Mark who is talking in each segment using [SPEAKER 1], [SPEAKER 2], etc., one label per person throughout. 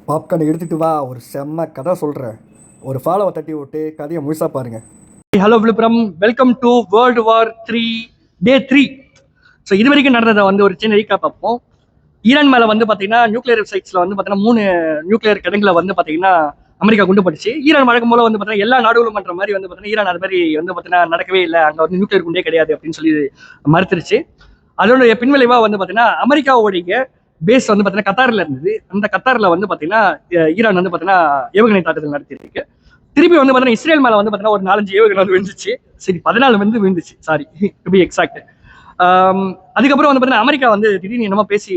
[SPEAKER 1] Popcorn எடுத்துட்டு வா, ஒரு செம்ம கதை சொல்கிறேன். ஒரு ஃபாலோவை தட்டி விட்டு கதையை முழுசாக பாருங்க.
[SPEAKER 2] Hello Villupuram, welcome to world war 3 day 3. So இது வரைக்கும் நடந்ததை வந்து ஒரு சின்ன ரீகா பார்ப்போம். ஈரான் மேலே வந்து பார்த்தீங்கன்னா நியூக்ளியர் சைட்ஸில் வந்து பார்த்தீங்கன்னா 3 நியூக்ளியர் கிடங்குல வந்து பார்த்தீங்கன்னா அமெரிக்கா குண்டு பட்டுச்சு. ஈரான் வழக்கம் போல வந்து பார்த்தீங்கன்னா எல்லா நாடுகளும் பண்ணுற மாதிரி வந்து பார்த்தீங்கன்னா ஈரான் அது மாதிரி வந்து பார்த்தீங்கன்னா நடக்கவே இல்லை, அங்கே வந்து நியூக்ளியர் குண்டே கிடையாது அப்படின்னு சொல்லி மறுத்துருச்சு. அதோட பின்விளைவாக வந்து பார்த்தீங்கன்னா அமெரிக்காவுடைய பேஸ் வந்து பார்த்தீங்கன்னா கத்தாரில் இருந்தது. அந்த கத்தாரில் வந்து பார்த்தீங்கன்னா ஈரான் வந்து பார்த்தீங்கன்னா ஏவுகணை தாக்குதல் நடத்தியிருக்கு. திருப்பி வந்து பார்த்தீங்கன்னா இஸ்ரேல் மேலே வந்து பார்த்தீங்கன்னா ஒரு 4-5 ஏவுகணை வந்து விழுந்துச்சு. சரி, 14 வந்து விழுந்துச்சு, சாரி டு பி எக்ஸாக்ட். அதுக்கப்புறம் வந்து பார்த்தீங்கன்னா அமெரிக்கா வந்து திடீர்னு என்னமோ பேசி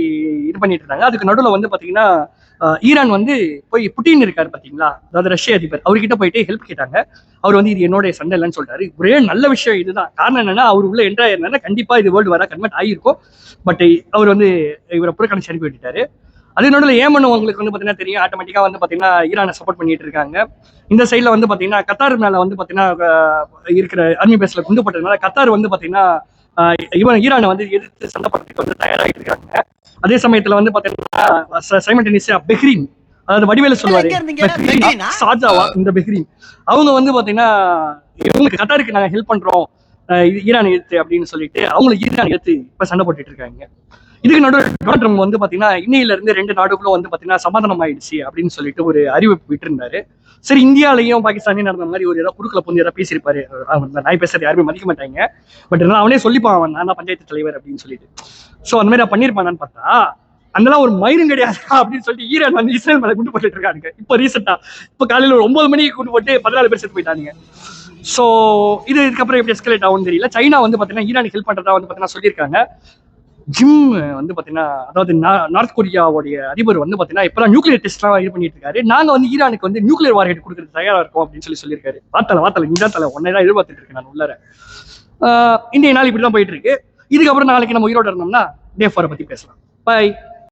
[SPEAKER 2] இது பண்ணிட்டு இருந்தாங்க. அதுக்கு நடுவில் வந்து பார்த்தீங்கன்னா ஈரான் வந்து போய் புட்டின் இருக்காரு பார்த்தீங்களா, அதாவது ரஷ்ய அதிபர், அவர்கிட்ட போயிட்டு ஹெல்ப் கேட்டாங்க. அவர் வந்து இது என்னோட சண்டை இல்லைன்னு சொல்றாரு. ஒரே நல்ல விஷயம் இதுதான். காரணம் என்னன்னா, அவர் உள்ள என்ட்ரா இருந்தா கண்டிப்பா இது வேர்ல்டு வாரா கன்வெர்ட் ஆகிருக்கும். பட் அவர் வந்து இவரை புறக்கணிச்சு அனுப்பி விட்டுட்டாரு. அது நடுவில் ஏமன் உங்களுக்கு வந்து பார்த்தீங்கன்னா தெரியும், ஆட்டோமேட்டிக்காக வந்து பார்த்தீங்கன்னா ஈரானை சப்போர்ட் பண்ணிட்டு இருக்காங்க. இந்த சைடில் வந்து பார்த்தீங்கன்னா கத்தார் மேலே வந்து பார்த்தீங்கன்னா இருக்கிற ஆர்மி பேஸ்ல குண்டு போட்டதுனால கத்தார் வந்து பார்த்தீங்கன்னா இவன் ஈரானை வந்து எதிர்த்து சண்டை போடுறதுக்கு வந்து தயாராகிட்டு இருக்காங்க. அதே சமயத்தில் வந்து பார்த்தீங்கன்னா சைமல்டேனியஸா பெஹ்ரீன், அதாவது வடிவேலு சொல்லுவாரு ஷாஜாவா, இந்த பெஹ்ரீன் அவங்க வந்து பார்த்தீங்கன்னா இவங்களுக்கு கத்தாருக்கு நாங்கள் ஹெல்ப் பண்றோம் ஈரான் எதிர்த்து அப்படின்னு சொல்லிட்டு அவங்களுக்கு ஈரான் எதிர்த்து இப்ப சண்டை போட்டுட்டு இருக்காங்க. இதுக்கு நடுவில் டொனால்ட் ட்ரம்ப் வந்து பாத்தீங்கன்னா இன்னையில இருந்து 2 நாடுகளும் வந்து பாத்தீங்கன்னா சமாதானம் ஆயிடுச்சு அப்படின்னு சொல்லிட்டு ஒரு அறிவிப்பு விட்டு இருந்தாரு. சரி, இந்தியாலையும் பாகிஸ்தானையும் நடந்த மாதிரி ஒரு ஏதாவது குறுக்கல பொண்ணு ஏதாவது பேசியிருப்பாரு. நாய் பேசுறது யாருமே மதிக்க மாட்டாங்க. பட் அவனே சொல்லிப்பான், அவன் நான் தான் பஞ்சாயத்து தலைவர் அப்படின்னு சொல்லிட்டு. ஸோ அந்த மாதிரி நான் பண்ணியிருப்பானான்னு பார்த்தா அதெல்லாம் ஒரு மயிரும் கிடையாது அப்படின்னு சொல்லிட்டு ஈரான் வந்து இஸ்ரேல் மேல குண்டு போட்டுட்டு இருக்காங்க. இப்போ ரீசெண்டா இப்போ காலையில் ஒரு 9 மணிக்கு குண்டு போட்டு 14 பேர் செத்து போயிட்டாங்க. ஸோ இதுக்கப்புறம் எப்படி எஸ்கலேட் ஆகும்னு தெரியல. சைனா வந்து பாத்தீங்கன்னா ஈரானுக்கு ஹெல்ப் பண்றதா வந்து பாத்தீங்கன்னா சொல்லியிருக்காங்க. ஜிம் வந்து பாத்தீங்கன்னா, அதாவது நார்த் கொரியாவுடைய அதிபர் வந்து பாத்தீங்கன்னா இப்பெல்லாம் நியூக்ளியர் டெஸ்ட்லாம் இது பண்ணிட்டு இருக்காரு. நாங்க வந்து ஈரானுக்கு வந்து நியூக்ளியர் வார் ஹெட் கொடுக்கறது தயாரா இருக்கும் அப்படின்னு சொல்லியிருக்காரு. வார்த்தல இந்த தலை ஒன்னே தான் எதிர்பார்த்துட்டு இருக்கேன் நான் உள்ளார. இன்றைய நாள் இப்படிதான் போயிட்டு இருக்கு. இதுக்கப்புறம் நாளைக்கு நம்ம உயிரோட இருந்தோம்னா டே 4 பத்தி பேசலாம். பாய்.